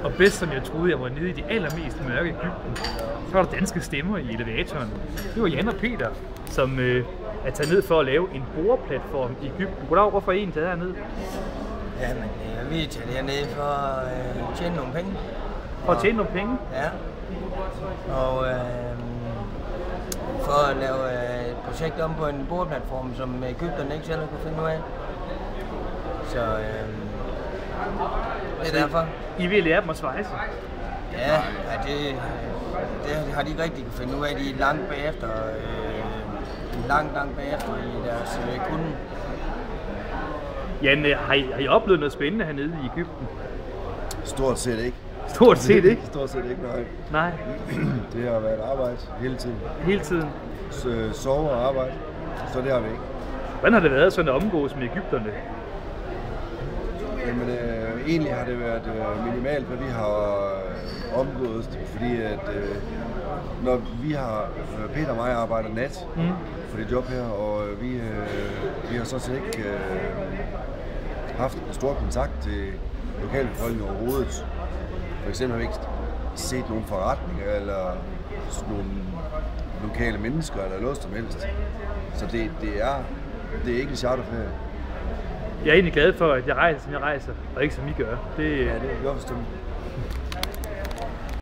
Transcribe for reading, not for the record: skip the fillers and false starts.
Og bedst som jeg troede, jeg var nede i de allermest mørke Egypten, så var der danske stemmer i elevatoren. Det var Jan og Peter, som er taget ned for at lave en boreplatform i Egypten. Goddag, hvorfor er I taget herned? Jamen, vi er taget hernede for at tjene nogle penge. For at tjene nogle penge? Ja. Og for at lave et projekt om på en boreplatform, som Egypterne ikke selv kunne finde ud af. Så det er derfor. I vil lære dem at svejse? Ja, det har de ikke rigtig kunne finde ud af. De er langt bagefter, langt bagefter i deres kunde. Jan, har I oplevet noget spændende hernede i Egypten? Stort set ikke. Stort set ikke? Stort set ikke, nej. Nej. Det har været arbejde hele tiden. Hele tiden? Sove og arbejde, så det har vi ikke. Hvordan har det været sådan at omgås med egypterne? Jamen, egentlig har det været minimalt, hvad vi har omgået, fordi at når vi har, Peter og mig arbejder nat for det job her, og vi har så set ikke haft en stor kontakt til lokalbefolkningen overhovedet. For eksempel har vi ikke set nogen forretninger eller nogle lokale mennesker eller noget som helst. Så det er ikke en charterferie. Jeg er egentlig glad for, at jeg rejser, som jeg rejser, og ikke som I gør. Ja, det er godt forstået.